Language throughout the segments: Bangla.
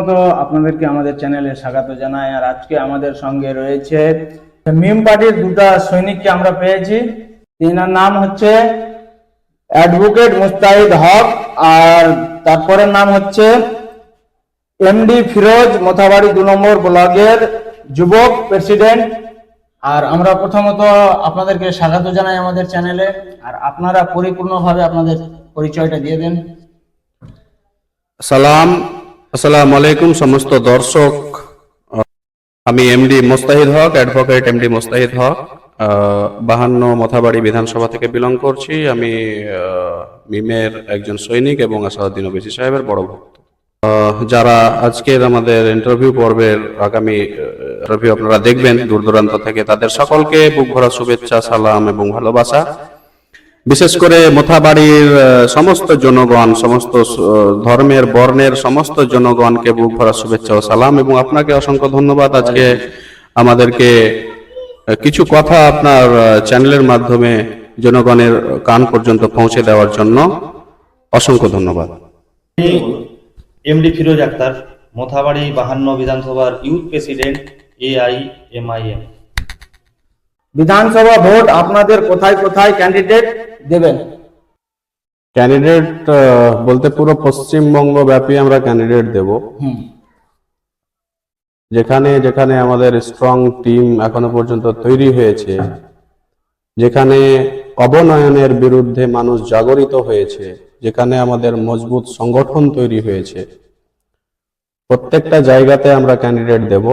প্রথমত আপনাদেরকে আমাদের চ্যানেলে স্বাগত জানাই। আর আজকে আমাদের সঙ্গে রয়েছে মিম পার্টির দুটা সৈনিককে আমরা পেয়েছি। তিনার নাম হচ্ছে অ্যাডভোকেট মুস্তাহিদ হক আর তারপরের নাম হচ্ছে এমডি ফিরোজ, মোথাবাড়ি 2 নম্বর ব্লকের যুবক প্রেসিডেন্ট। আর আমরা প্রথমত আপনাদেরকে স্বাগত জানাই আমাদের চ্যানেলে। আর আপনারা পরিপূর্ণভাবে আপনাদের পরিচয়টা দিয়ে দেন। আসসালামু আলাইকুম সমস্ত দর্শক। আমি এমডি মুস্তাহিদ হক, অ্যাডভোকেট এমডি মুস্তাহিদ হক, 52 মোথাবাড়ি বিধানসভা থেকে বিলং করছি। আমি মিমের একজন সৈনিক এবং আসাদুদ্দিন ওবেসি সাহেবের বড় ভক্ত। যারা আজকের আমাদের ইন্টারভিউ পর্বের আগামী ইন্টারভিউ আপনারা দেখবেন দূর দূরান্ত থেকে, তাদের সকলকে বুক ভরা শুভেচ্ছা, সালাম এবং ভালোবাসা। বিশেষ করে মোথাবাড়ির সমস্ত জনগণ, সমস্ত ধর্মের বর্ণের সমস্ত জনগণকে বুক ভরা শুভেচ্ছা ও সালাম, এবং আপনাকে অসংখ্য ধন্যবাদ আজকে আমাদেরকে কিছু কথা আপনার চ্যানেলের মাধ্যমে জনগণের কান পর্যন্ত পৌঁছে দেওয়ার জন্য অসংখ্য ধন্যবাদ। এমডি ফিরোজ আক্তার, মোথাবাড়ি 52 বিধানসভার ইউথ প্রেসিডেন্ট, AIMIM। বিধানসভা ভোট আপনাদের কোথায় কোথায় ক্যান্ডিডেট দেবেন? ক্যান্ডিডেট বলতে পুরো পশ্চিমবঙ্গ ব্যাপী আমরা ক্যান্ডিডেট দেব। যেখানে যেখানে আমাদের স্ট্রং টিম এখনো পর্যন্ত তৈরি হয়েছে, যেখানে অবনয়নের বিরুদ্ধে মানুষ জাগরিত হয়েছে, যেখানে আমাদের মজবুত সংগঠন তৈরি হয়েছে, প্রত্যেকটা জায়গাতে আমরা ক্যান্ডিডেট দেব।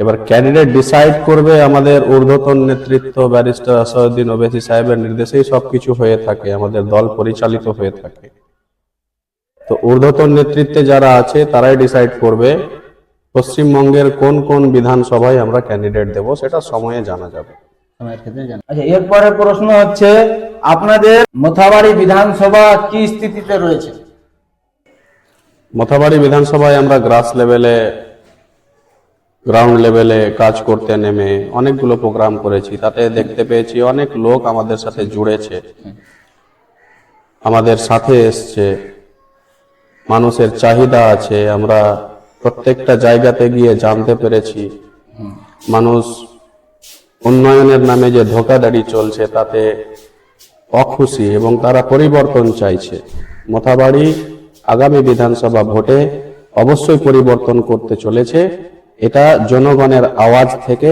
এবার ক্যান্ডিডেট ডিসাইড করবে আমাদের ঊর্ধ্বতন নেতৃত্ব, ব্যারিস্টার আসাদুদ্দিন ওবেসি সাহেবের নির্দেশেই সবকিছু হয়ে থাকে, আমাদের দল পরিচালিত হয়ে থাকে। তো ূর্ধ্বতন নেতৃত্বে যারা আছে তারাই ডিসাইড করবে পশ্চিমবঙ্গের কোন কোন বিধানসভায় আমরা ক্যান্ডিডেট দেব, সেটা সময়ে জানা যাবে। আচ্ছা, এরপরে প্রশ্ন হচ্ছে আপনাদের মোথাবাড়ি বিধানসভা কি স্থিতিতে রয়েছে? মোথাবাড়ি বিধানসভায় আমরা গ্রাউন্ড লেভেলে কাজ করতে নেমে অনেকগুলো প্রোগ্রাম করেছি। তাতে দেখতে পেয়েছি অনেক লোক আমাদের সাথে জুড়েছে, আমাদের সাথে এসছে, মানুষের চাহিদা আছে। আমরা প্রত্যেকটা জায়গাতে গিয়ে জানতে পেরেছি মানুষ উন্নয়নের নামে যে ধোঁকাধড়ি চলছে তাতে অখুশি এবং তারা পরিবর্তন চাইছে। মোথাবাড়ি আগামী বিধানসভা ভোটে অবশ্যই পরিবর্তন করতে চলেছে, এটা জনগণের আওয়াজ থেকে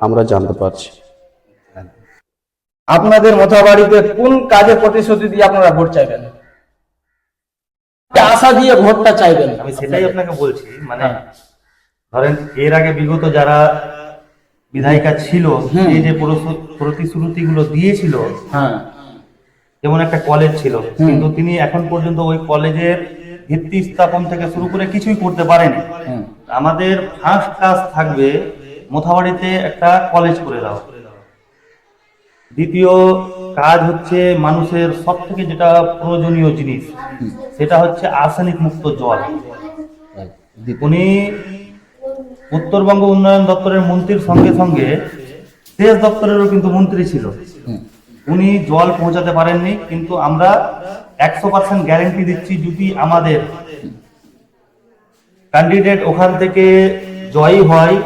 আমরা জানতে পারছি। আপনাদের মোথাবাড়িতে কোন কাজে প্রতিশ্রুতি দিয়ে আপনারা ভোট চাইবেন, আশা দিয়ে ভোটটা চাইবেন? আমি সেটাই আপনাকে বলছি। মানে ধরেন এর আগে বিগত যারা বিধায়িকা ছিল, এই যে প্রতিশ্রুতিগুলো দিয়েছিল, যেমন একটা কলেজ ছিল, কিন্তু তিনি এখন পর্যন্ত ওই কলেজের ভিত্তি স্থাপন থেকে শুরু করে কিছুই করতে পারেনি। আমাদের ফার্স্ট কাজ থাকবে মোথাবাড়িতে একটা কলেজ করে দাও। দ্বিতীয় কাজ হচ্ছে মানুষের সব থেকে যেটা প্রয়োজনীয় জিনিস, সেটা হচ্ছে আর্সেনিক মুক্ত জল। উনি উত্তরবঙ্গ উন্নয়ন দপ্তরের মন্ত্রীর সঙ্গে সঙ্গে সেচ দপ্তরেরও কিন্তু মন্ত্রী ছিল। উনি জল পৌঁছাতে পারেননি, কিন্তু আমরা 100% গ্যারেন্টি দিচ্ছি যদি আমাদের ক্যান্ডিডেট ওখান থেকে জয়ী হয়,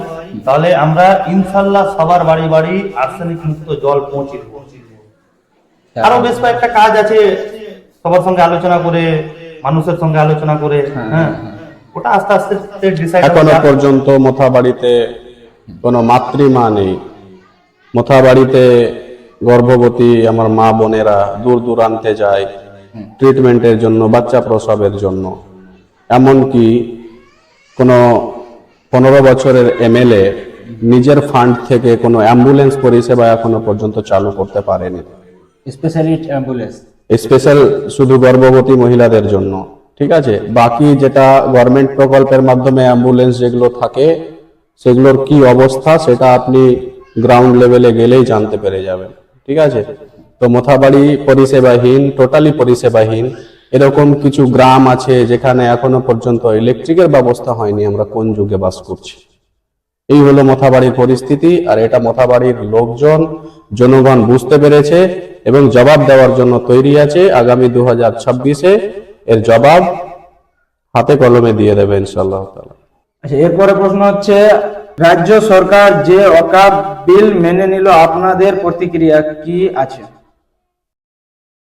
তাহলে আমরা ইনশাল্লাহ সবার বাড়ি বাড়ি আর্সেনিক মুক্ত জল পৌঁছে দেব। আরো বেশ কয়েকটা কাজ আছে, সবার সঙ্গে আলোচনা করে, মানুষের সঙ্গে আলোচনা করে, ওটা আস্তে আস্তে ডিসাইড। এখনো পর্যন্ত মোথাবাড়িতে কোনো মাতৃমা নেই। মোথাবাড়িতে গর্ভবতী আমার মা বোনেরা দূর দূরান্তে যায় ট্রিটমেন্টের জন্য, বাচ্চা প্রসবের জন্য। এমনকি কোনো 15 বছরের MLA নিজের ফান্ড থেকে কোনো অ্যাম্বুলেন্স পরিষেবা এখনো পর্যন্ত চালু করতে পারেনি। স্পেশাল শুধু গর্ভবতী মহিলাদের জন্য, ঠিক আছে। বাকি যেটা গভর্নমেন্ট প্রকল্পের মাধ্যমে অ্যাম্বুলেন্স যেগুলো থাকে, সেগুলোর কি অবস্থা সেটা আপনি গ্রাউন্ড লেভেলে গেলেই জানতে পেরে যাবেন, ঠিক আছে। তো মোথাবাড়ি পরিষেবাহীন, টোটালি পরিষেবাহীন। এরকম কিছু গ্রাম আছে যেখানে এখনো পর্যন্ত ইলেকট্রিকের ব্যবস্থা হয়নি। আমরা কোন যুগে বাস করছি? এই হলো মোথাবাড়ির পরিস্থিতি। আর এটা মোথাবাড়ির লোকজন, জনগণ বুঝতে পেরেছে এবং জবাব দেওয়ার জন্য তৈরি আছে। আগামী 2026-এ এর জবাব হাতে কলমে দিয়ে দেবে ইনশাআল্লাহ তাআলা। আচ্ছা, এরপরে প্রশ্ন হচ্ছে, রাজ্য সরকার যে ওয়াকফ বিল মেনে নিল, আপনাদের প্রতিক্রিয়া কি আছে?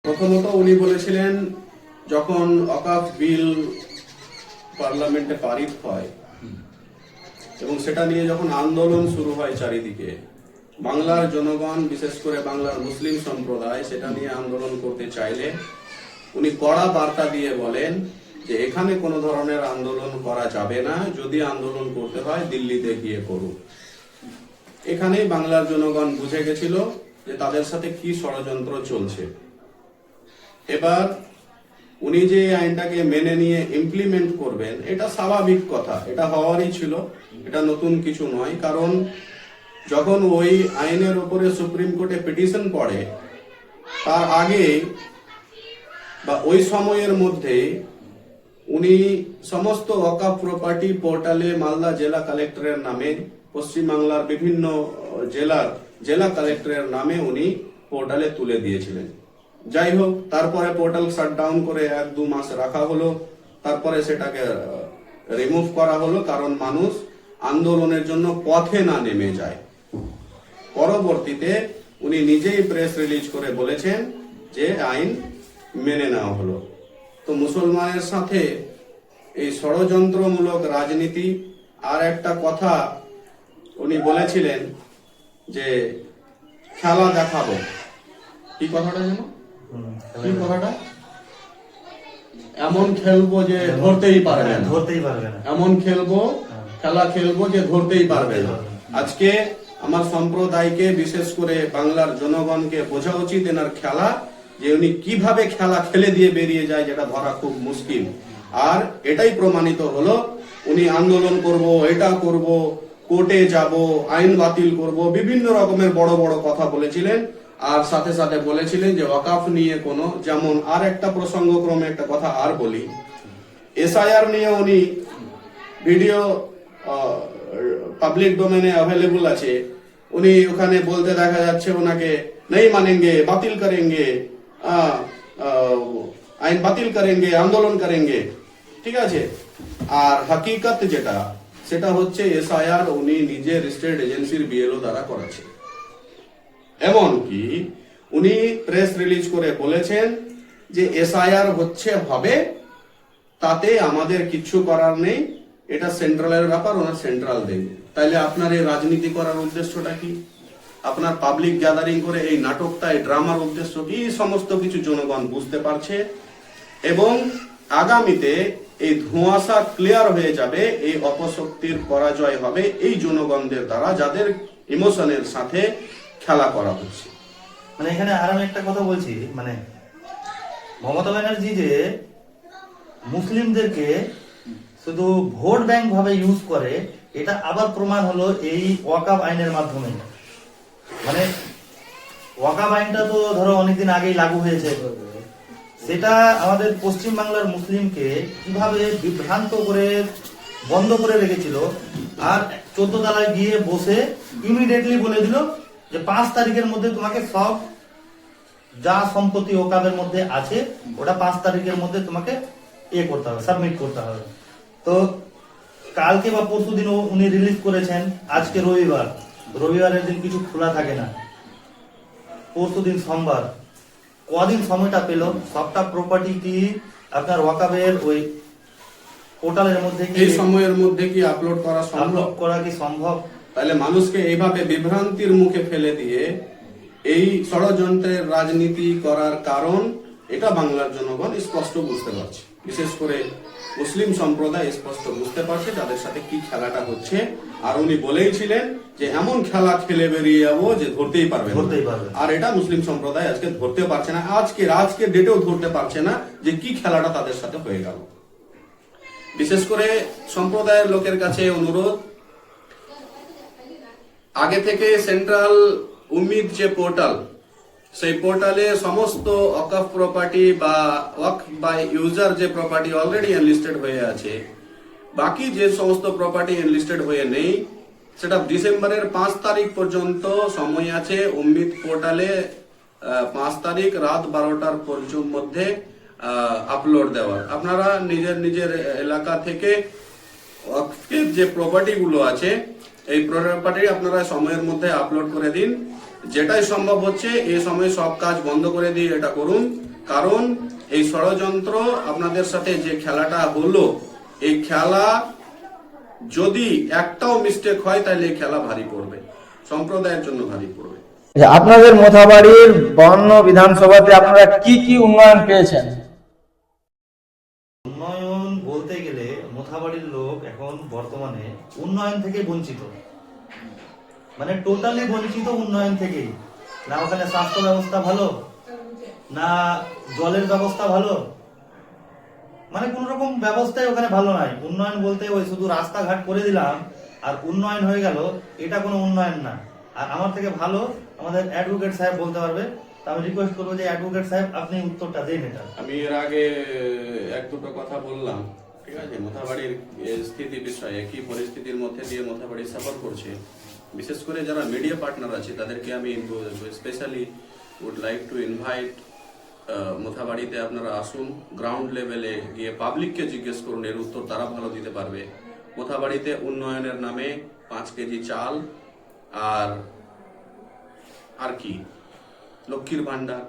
প্রথমত উনি বলেছিলেন, যখন ওয়াকফ বিল পার্লামেন্টে পারিত হয় এবং সেটা নিয়ে যখন আন্দোলন শুরু হয় চারিদিকে, বাংলার জনগণ বিশেষ করে বাংলার মুসলিম সম্প্রদায় সেটা নিয়ে আন্দোলন করতে চাইলে উনি কড়া বার্তা দিয়ে বলেন যে এখানে কোনো ধরনের আন্দোলন করা যাবে না, যদি আন্দোলন করতে হয় দিল্লিতে গিয়ে করুন। এখানেই বাংলার জনগণ বুঝে গেছিল যে তাদের সাথে কি ষড়যন্ত্র চলছে। এবার উনি যে আইনটাকে মেনে নিয়ে ইমপ্লিমেন্ট করবেন, এটা স্বাভাবিক কথা, এটা হওয়ারই ছিল, এটা নতুন কিছু নয়। কারণ যখন ওই আইনের উপরে সুপ্রিম কোর্টে পিটিশন পড়ে, তার আগে বা ওই সময়ের মধ্যে উনি সমস্ত ওয়াকফ প্রপার্টি পোর্টালে মালদা জেলা কালেক্টরের নামে, পশ্চিমবাংলার বিভিন্ন জেলার জেলা কালেক্টরের নামে উনি পোর্টালে তুলে দিয়েছিলেন। যাই হোক, তারপরে পোর্টাল শাটডাউন করে 1-2 মাস রাখা হলো, তারপরে সেটাকে রিমুভ করা হলো, কারণ মানুষ আন্দোলনের জন্য পথে না নেমে যায়। পরবর্তীতে উনি নিজেই প্রেস রিলিজ করে বলেছেন যে আইন মেনে নেওয়া হলো। তো মুসলমানের সাথে এই ষড়যন্ত্রমূলক রাজনীতি। আর একটা কথা উনি বলেছিলেন যে খেলা দেখাবো, কি কথাটা যেন, কি কথাটা, এমন খেলবো যে ধরতেই পারবে না, ধরতেই পারবে না, এমন খেলবো, খেলা খেলবো যে ধরতেই পারবে না। আজকে আমার সম্প্রদায়কে, বিশেষ করে বাংলার জনগণকে বোঝা উচিত এনার খেলা, যে উনি কিভাবে খেলা খেলে দিয়ে বেরিয়ে যায়, যেটা ধরা খুব মুশকিল। আর এটাই প্রমাণিত হলো, উনি আন্দোলন করব, এটা করব, কোর্টে যাব, আইন বাতিল করব, বিভিন্ন রকমের বড় বড় কথা বলেছিলেন। আর সাথে সাথে বলেছিলেন যে ওয়াকফ নিয়ে কোনো, যেমন আর একটা প্রসঙ্গক্রমে একটা কথা আর বলি, এসআইআর নিয়ে উনি ভিডিও পাবলিক ডোমেনে অ্যাভেলেবল আছে, উনি ওখানে বলতে দেখা যাচ্ছে ওনাকে নেই মানেঙ্গে, বাতিল করেঙ্গে, আইন বাতিল করেঙ্গে, আন্দোলন করেঙ্গে, ঠিক আছে। আর হকিকত যেটা, সেটা হচ্ছে এসআইআর উনি নিজের স্টেট এজেন্সির বিএলও দ্বারা করাচ্ছে। এমনকি উনি প্রেস রিলিজ করে বলেছেন যে এসআইআর হচ্ছে, হবে, তাতে আমাদের কিছু করার নেই, এটা সেন্ট্রালের ব্যাপার, ওনার সেন্ট্রাল দেবে। তাইলে আপনার এই রাজনীতি করার উদ্দেশ্যটা কি? আপনার পাবলিক গ্যাদারিং করে এই নাটকটা, এই ড্রামার উদ্দেশ্য কি? সমস্ত কিছু জনগণ বুঝতে পারছে এবং আগামীতে এই ধোঁয়াশা ক্লিয়ার হয়ে যাবে, এই অপশক্তির পরাজয় হবে এই জনগণদের দ্বারা, যাদের ইমোশনের সাথে খেলা করা হচ্ছে। মানে এখানে আর আমি একটা কথা বলছি, মানে মমতা ব্যানার্জি যে মুসলিমদেরকে শুধু ভোট ব্যাংক ভাবে ইউজ করে, এটা আবার প্রমাণ হলো এই ওয়াকফ আইনের মাধ্যমে। মানে ওয়াকফ আইনটা তো ধরো অনেকদিন আগেই লাগু হয়েছে, সেটা আমাদের পশ্চিম বাংলার মুসলিমকে কিভাবে বিভ্রান্ত করে বন্ধ করে রেখেছিল। আর 14 তলায় গিয়ে বসে ইমিডিয়েটলি বলে দিল যে 5 তারিখের মধ্যে তোমাকে সব যা সম্পত্তি ওয়াকফের মধ্যে আছে ওটা 5 তারিখের মধ্যে তোমাকে করতে হবে, সাবমিট করতে হবে। তো কালকে বা পরশু দিন উনি রিলিজ করেছেন, আজকে রবিবার, রবিবারের দিন কিছু খোলা থাকে না, পরশু দিন সোমবার, কদিন সময়টা পেল সবটা প্রপার্টি কি আপনার ওয়াকফের ওই পোর্টালের মধ্যে কি এই সময়ের মধ্যে কি আপলোড করা সম্ভব? করা কি সম্ভব? তাহলে মানুষকে এইভাবে বিভ্রান্তির মুখে ফেলে দিয়ে এই ষড়যন্ত্রের রাজনীতি করার কারণ, এটা বাংলার জনগণ স্পষ্ট বুঝতে পারছে, বিশেষ করে মুসলিম সম্প্রদায় স্পষ্ট বুঝতে পারছে তাদের সাথে কি খেলাটা হচ্ছে। আর উনি বলেইছিলেন যে এমন খেলা খেলে বেরিয়ে যাবো যে ধরতেই পারবে। আর এটা মুসলিম সম্প্রদায় আজকে ধরতেও পারছে না, আজকে ডেটেও ধরতে পারছে না যে কি খেলাটা তাদের সাথে হয়ে গেল। বিশেষ করে সম্প্রদায়ের লোকের কাছে অনুরোধ, আগে থেকে সেন্ট্রাল উম্মিদ যে পোর্টাল, সেই পোর্টালে সমস্ত ওয়াকফ প্রপার্টি বা ওয়াকফ বাই ইউজার যে প্রপার্টি অলরেডি এনলিস্টেড হয়ে আছে, বাকি যে সমস্ত প্রপার্টি এনলিস্টেড হয়ে নেই, সেটা ডিসেম্বরের 5 তারিখ পর্যন্ত সময় আছে। উম্মিদ পোর্টালে 5 তারিখ রাত 12টার মধ্যে আপলোড দেওয়ার। আপনারা নিজের নিজের এলাকা থেকে ওয়াকফের যে প্রপার্টি গুলো আছে এই প্রপার্টি আপনারা সময়ের মধ্যে আপলোড করে দিন। যেটাই সম্ভব হচ্ছে এই সময় সব কাজ বন্ধ করে দিয়ে এটা করুন, কারণ এই ষড়যন্ত্র আপনাদের সাথে যে খেলাটা হলো, এই খেলা যদি একটাও মিস্টেক হয় তাহলে এই খেলা ভারী পড়বে, সম্প্রদায়ের জন্য ভারী পড়বে। আচ্ছা, আপনাদের মোথাবাড়ির 52 বিধানসভাতে আপনারা কি কি উন্নয়ন পেয়েছেন? উন্নয়ন বলতে গেলে মোথাবাড়ির লোক এখন বর্তমানে উন্নয়ন থেকে বঞ্চিত, মানে টোটালি বঞ্চিত উন্নয়ন থেকেই। না ওখানে স্বাস্থ্য ব্যবস্থা ভালো, না জলের ব্যবস্থা ভালো, মানে কোন রকম ব্যবস্থাই ওখানে ভালো নাই। উন্নয়ন বলতে ওই শুধু রাস্তাঘাট করে দিলাম আর উন্নয়ন হয়ে গেল, এটা কোনো উন্নয়ন না। আর আমার থেকে ভালো আমাদের অ্যাডভোকেট সাহেব বলতে পারবে। তা আমি রিকোয়েস্ট করবো যে অ্যাডভোকেট সাহেব আপনি উত্তরটা দিন এটা। আমি এর আগে এক দুটো কথা বললাম, ঠিক আছে, মোথাবাড়ির স্থিতি বিষয়ে, কি পরিস্থিতির মধ্যে দিয়ে মোথাবাড়ি সাফার করছে। বিশেষ করে যারা মিডিয়া পার্টনার আছে তাদেরকে আমি specially would like to invite, মোথাবাড়িতে আপনারা আসুন, গ্রাউন্ড লেভেলে গিয়ে পাবলিককে জিজ্ঞেস করুন, এর উত্তর তারা ভালো দিতে পারবে। মোথাবাড়িতে উন্নয়নের নামে 5 কেজি চাল আর কি লক্ষ্মীর ভান্ডার,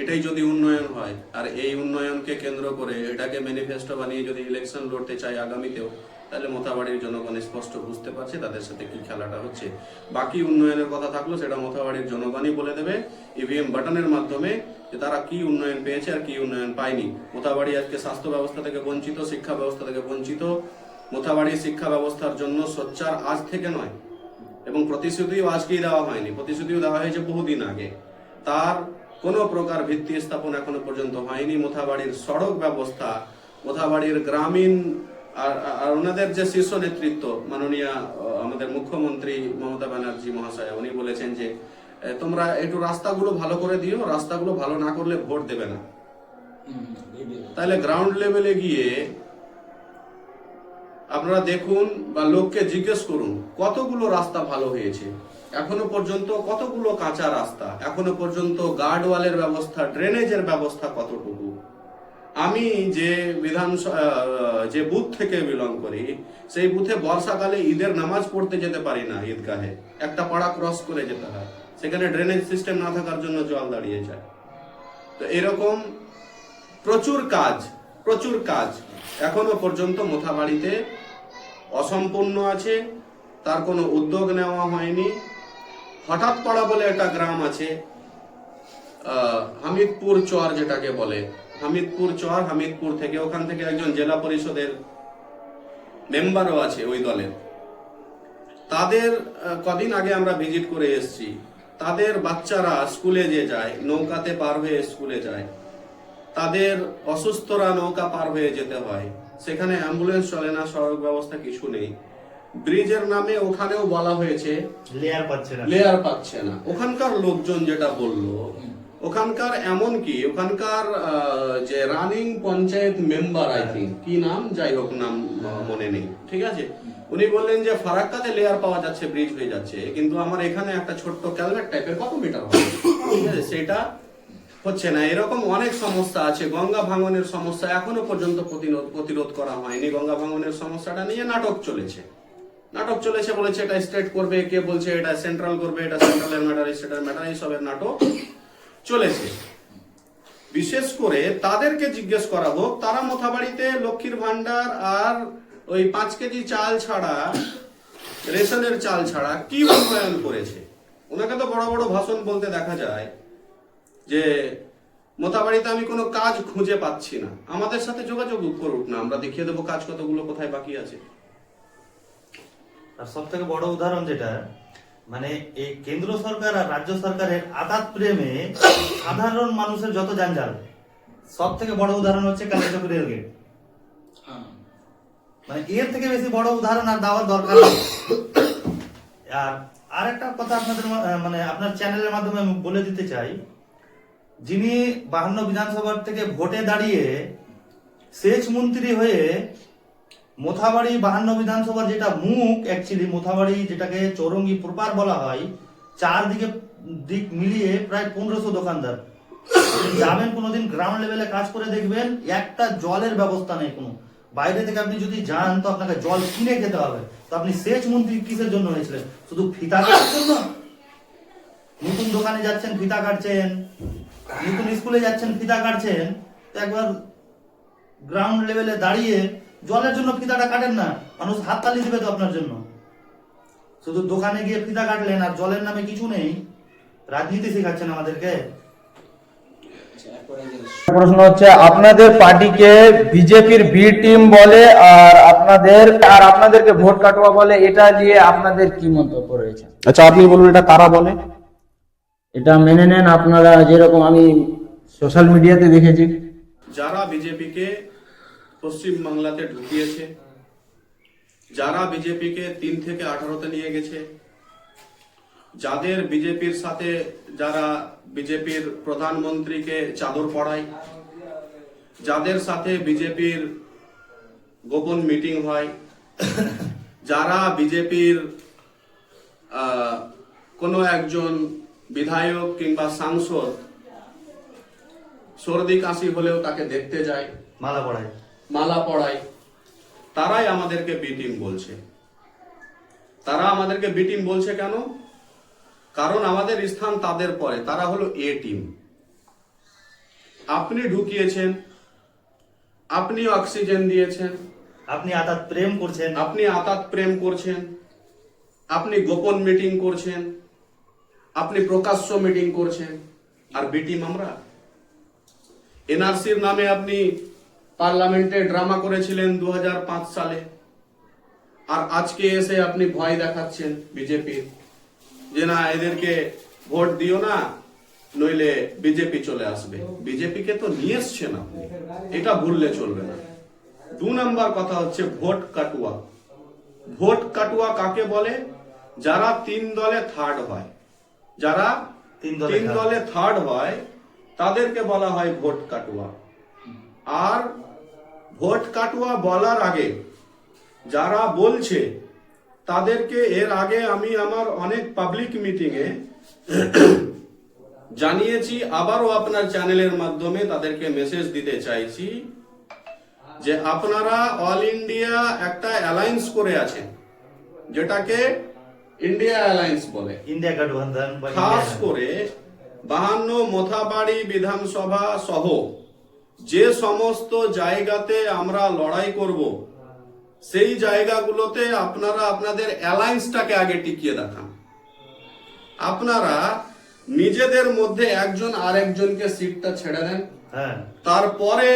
এটাই যদি উন্নয়ন হয়, আর এই উন্নয়নকে কেন্দ্র করে এটাকে ম্যানিফেস্টো বানিয়ে যদি ইলেকশন লড়তে চাই আগামীতেও, তাহলে মোথাবাড়ির জনগণ স্পষ্ট বুঝতে পারছে তাদের সাথে কি খেলাটা হচ্ছে। বাকি উন্নয়নের কথা থাকলো সেটা মোথাবাড়ির জনগণই বলে দেবে ইভিএম বাটনের মাধ্যমে যে তারা কি উন্নয়ন পেয়েছে আর কি উন্নয়ন পায়নি। মোথাবাড়ি আজকে স্বাস্থ্য ব্যবস্থা থেকে বঞ্চিত, শিক্ষা ব্যবস্থা থেকে বঞ্চিত। মোথাবাড়ির শিক্ষা ব্যবস্থার জন্য সোচ্চার আজ থেকে নয়, এবং প্রতিশ্রুতিও আজকেই দেওয়া হয়নি, প্রতিশ্রুতিও দেওয়া হয়েছে বহুদিন আগে। তার কোনো প্রকার ভিত্তি স্থাপন এখনো পর্যন্ত হয়নি। মোথাবাড়ির সড়ক ব্যবস্থা, মোথাবাড়ির গ্রামীণ আর ওনাদের যে শীর্ষ নেতৃত্ব মাননীয় আমাদের মুখ্যমন্ত্রী মমতা ব্যানার্জি মহাশয়, উনি বলেছেন যে তোমরা একটু রাস্তাগুলো ভালো করে দিও, রাস্তাগুলো ভালো না করলে ভোট দেবে না। তাহলে গ্রাউন্ড লেভেলে গিয়ে আপনারা দেখুন বা লোককে জিজ্ঞেস করুন কতগুলো রাস্তা ভালো হয়েছে এখনো পর্যন্ত, কতগুলো কাঁচা রাস্তা এখনো পর্যন্ত, গার্ডওয়ালের ব্যবস্থা, ড্রেনেজের ব্যবস্থা কতটুকু। আমি যে বুথ থেকে বিলং করি, সেই বুথে বর্ষাকালে ঈদের নামাজ পড়তে যেতে পারি না ঈদগাহে, একটা পাড়া ক্রস করে যেতে হয়, সেখানে ড্রেনেজ সিস্টেম না থাকার জন্য জল দাঁড়িয়ে যায়। তো এরকম প্রচুর কাজ এখনো পর্যন্ত মোথাবাড়িতে অসম্পূর্ণ আছে, তার কোনো উদ্যোগ নেওয়া হয়নি। হঠাৎ পাড়া বলে একটা গ্রাম আছে, হামিদপুর চর যেটাকে বলে, হামিদপুর চর, হামিদপুর থেকে, ওখান থেকে একজন জেলা পরিষদের মেম্বারও আছে ওই দলের। তাদের কদিন আগে আমরা ভিজিট করে এসেছি, তাদের বাচ্চারা স্কুলে যে যায় নৌকাতে পার হয়ে স্কুলে যায়, তাদের অসুস্থরা নৌকা পার হয়ে যেতে হয়, সেখানে অ্যাম্বুলেন্স চলে না, সড়ক ব্যবস্থা কিছু নেই। ব্রিজের নামে ওখানেও বলা হয়েছে লেয়ার পাচ্ছে না। ওখানকার লোকজন যেটা বললো, ওখানকার এমনকি ওখানকার যে running panchayat member, I think কি নাম, যাই হোক নাম মনে নেই, ঠিক আছে, উনি বললেন যে ফারাক্কাতে লেয়ার পাওয়া যাচ্ছে, ব্রিজ হয়ে যাচ্ছে, কিন্তু আমার এখানে একটা ছোট্ট ক্যালভেট টাইপের কত মিটার হবে, ঠিক আছে, সেটা হচ্ছে না। এরকম অনেক সমস্যা আছে। গঙ্গা ভাঙনের সমস্যা এখনো পর্যন্ত প্রতিরোধ করা হয়নি। গঙ্গা ভাঙনের সমস্যাটা নিয়ে নাটক চলেছে, বলেছে এটা স্টেট করবে, কে বলছে এটা সেন্ট্রাল করবে, এটা সেন্ট্রালের ম্যাটার, স্টেটের ম্যাটার, এইসবের নাটক চলেছে। বিশেষ করে তাদেরকে জিজ্ঞেস করা হোক, তারা মোথাবাড়িতে লক্ষ্মীর ভান্ডার আর ওই 5 কেজি চাল ছাড়া, রেশনের চাল ছাড়া কি উন্নয়ন করেছে। ওনাকে তো বড় বড় ভাষণ বলতে দেখা যায় যে মোথাবাড়িতে আমি কোনো কাজ খুঁজে পাচ্ছি না, আমাদের সাথে যোগাযোগ করুক না, আমরা দেখিয়ে দেবো কাজ কতগুলো কোথায় বাকি আছে। আর সব থেকে বড় উদাহরণ যেটা, মানে এই কেন্দ্র সরকার আর রাজ্য সরকারের আঘাত প্রেমে সাধারণ মানুষের যত জঞ্জাল, সব থেকে বড় উদাহরণ হচ্ছে কালিয়াচক রেলগেট। মানে এর থেকে বেশি বড় উদাহরণ আর দেওয়ার দরকার নেই। আর একটা কথা আপনাদের মানে আপনার চ্যানেলের মাধ্যমে আমি বলে দিতে চাই, যিনি 52 বিধানসভার থেকে ভোটে দাঁড়িয়ে সেচ মন্ত্রী হয়ে মোথাবাড়ি 52 বিধানসভার যেটা মুখ, অ্যাকচুয়ালি মোথাবাড়ি যেটাকে চৌরঙ্গি প্রপার বলা হয়, চারদিকে দিক মিলিয়ে প্রায় 1500 দোকানদার, যাবেন কোনোদিন গ্রাউন্ড লেভেলে কাজ করে দেখবেন, একটা জলের ব্যবস্থা নেই কোনো। বাইরে থেকে আপনি যদি যান তো আপনাকে জল কিনে খেতে হবে। তো আপনি সেচ মন্ত্রী কিসের জন্য হয়েছিলেন? শুধু ফিতা কাটার জন্য? নতুন দোকানে যাচ্ছেন ফিতা কাটছেন, নতুন স্কুলে যাচ্ছেন ফিতা কাটছেন, তো একবার গ্রাউন্ড লেভেলে দাঁড়িয়ে জলের জন্য ফিতাটা কাটেন না, মানুষ হাততালি দিবে তো আপনার জন্য। শুধু দোকানে গিয়ে ফিতা কাটলেন আর জলের নামে কিছু নেই, রাজনীতি শেখাচ্ছেন আমাদেরকে। প্রশ্ন হচ্ছে, আপনাদের পার্টিকে বিজেপির বি টিম বলে আর আপনাদেরকে ভোট কাটুয়া বলে, এটা নিয়ে আপনাদের কি মন্তব্য রয়েছে? আচ্ছা, আপনি বলুন এটা কারা বলে? এটা মেনে নেন আপনারা, যেরকম আমি সোশ্যাল মিডিয়াতে দেখেছি। যারা বিজেপিকে পশ্চিম বাংলাতে ঢুকিয়েছে, যারা বিজেপিকে 3 থেকে 18-তে নিয়ে গেছে, যাদের বিজেপির সাথে যারা বিজেপির প্রধানমন্ত্রীকে চাদর পড়ায়, যাদের সাথে বিজেপির গোপন মিটিং হয়, যারা বিজেপির কোনো একজন বিধায়ক কিংবা সাংসদ সর্দি কাশি হলেও তাকে দেখতে যায়, মালা পড়ায়, তারাই আমাদেরকে বি টিম বলছে। তারা আমাদেরকে বি টিম বলছে কেন? কারণ আমাদের স্থান তাদের পরে, তারা হলো এ টিম। আপনি ঢুকিয়েছেন, আপনি অক্সিজেন দিয়েছেন, আপনি আতাত প্রেম করছেন, আপনি গোপন মিটিং করছেন, আপনি প্রকাশ্য মিটিং করছেন, আর বি টিম আমরা। এনআরসির নামে আপনি পার্লামেন্টে ড্রামা করেছিলেন 2005 সালে, আর আজকে এসে আপনি ভয় দেখাচ্ছেন বিজেপির, যে না এদেরকে ভোট দিও না, নইলে বিজেপি চলে আসবে। বিজেপিকে তো নিয়ে এসছেন আপনি, এটা ভুললে চলবে না। 2 নাম্বার কথা হচ্ছে ভোট কাটুয়া। ভোট কাটুয়া কাকে বলে? যারা 3 দলে থার্ড হয়, যারা 3 দলে থার্ড হয় তাদেরকে বলা হয় ভোট কাটুয়া। আর ভোট কাটুয়া বলার আগে যারা বলছে তাদেরকে এর আগে আমি আমার অনেক পাবলিক মিটিংয়ে জানিয়েছি, আবারও আপনার চ্যানেলের মাধ্যমে তাদেরকে মেসেজ দিতে চাইছি যে আপনারা অল ইন্ডিয়া একটা অ্যালায়েন্স করে আছেন, যেটাকে ইন্ডিয়া অ্যালায়েন্স বলে। ইন্ডিয়া গঠবন্ধন। খাস করে 52 মথাবাড়ি বিধানসভা সহ যে সমস্ত জায়গাতে আমরা লড়াই করব, সেই জায়গাগুলোতে আপনারা আপনাদের অ্যালায়েন্সটাকে আগে টিকিয়ে দেখান। আপনারা নিজেদের মধ্যে একজন আরেকজনকে সিটটা ছেড়ে দেন, তারপরে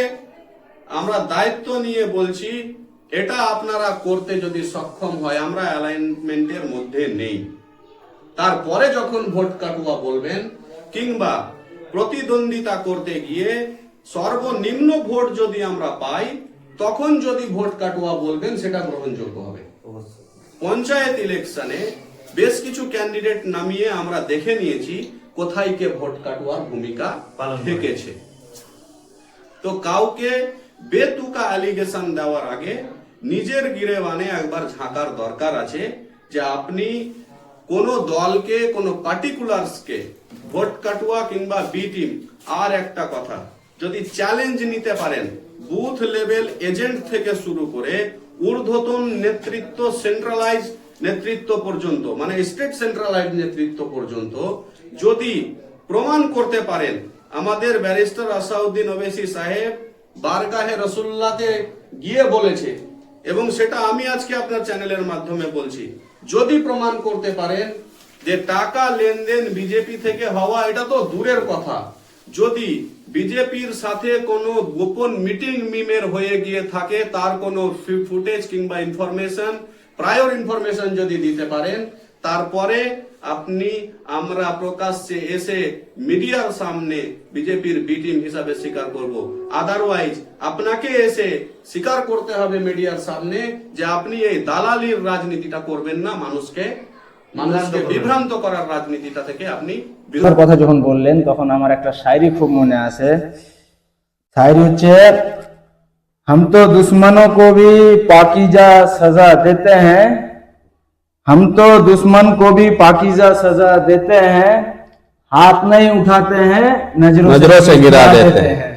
আমরা দায়িত্ব নিয়ে বলছি এটা আপনারা করতে যদি সক্ষম হয়, আমরা অ্যালাইনমেন্টের মধ্যে নেই। তারপরে যখন ভোট কাটুয়া বলবেন কিংবা প্রতিদ্বন্দ্বিতা করতে গিয়ে সর্বনিম্ন ভোট যদি আমরা পাই, তখন যদি ভোট কাটুয়া বলবেন সেটা গ্রহণযোগ্য হবে। পঞ্চায়েত ইলেকশনে বেশ কিছু ক্যান্ডিডেট নামিয়ে আমরা দেখে নিয়েছি কোথায় কে ভোট কাটুয়ার ভূমিকা রেখেছে। তো কাউকে বেতুকা অ্যালিগেশন দেওয়ার আগে নিজের গিরেবানে একবার ঝাঁকার দরকার আছে যে আপনি কোন দলকে, কোন পার্টিকুলারসকে ভোট কাটুয়া কিংবা বি টিম। আর একটা কথা, যদি চ্যালেঞ্জ নিতে পারেন বুথ লেভেল এজেন্ট থেকে শুরু করে ঊর্ধ্বতন নেতৃত্ব, সেন্ট্রালাইজ নেতৃত্ব পর্যন্ত, মানে স্টেট সেন্ট্রালাইজ নেতৃত্ব পর্যন্ত যদি প্রমাণ করতে পারেন, আমাদের ব্যারিস্টার আসাউদ্দিন ওবেসি সাহেব বারগাহে রসুল্লাহতে গিয়ে বলেছে, এবং সেটা আমি আজকে আপনার চ্যানেলের মাধ্যমে বলছি, যদি প্রমাণ করতে পারেন যে টাকা লেনদেন বিজেপি থেকে হওয়া, এটা তো দূরের কথা, যদি বিজেপির সাথে কোনো গোপন মিটিং মিমের হয়ে গিয়ে থাকে, তার কোনো ফুটেজ কিংবা ইনফরমেশন, প্রায়র ইনফরমেশন যদি দিতে পারেন, তারপরে আমরা প্রকাশ্যে এসে মিডিয়ার সামনে বিজেপির বি টিম হিসাবে স্বীকার করব। আদারওয়াইজ আপনাকে এসে স্বীকার করতে হবে মিডিয়ার সামনে যে আপনি এই দালালির রাজনীতিটা করবেন না, মানুষকে বিভ্রান্ত করার রাজনীতিটা থেকে আপনি। কথা যখন বললেন তখন আমার একটা শায়রি খুব মনে আসে। শায়রি হচ্ছে, हम तो दुश्मनों को भी पाकीज़ा सजा देते हैं, हम तो दुश्मन को भी पाकीज़ा सजा देते हैं, हाथ नहीं उठाते हैं, नजरों नजरों से गिरा देते हैं।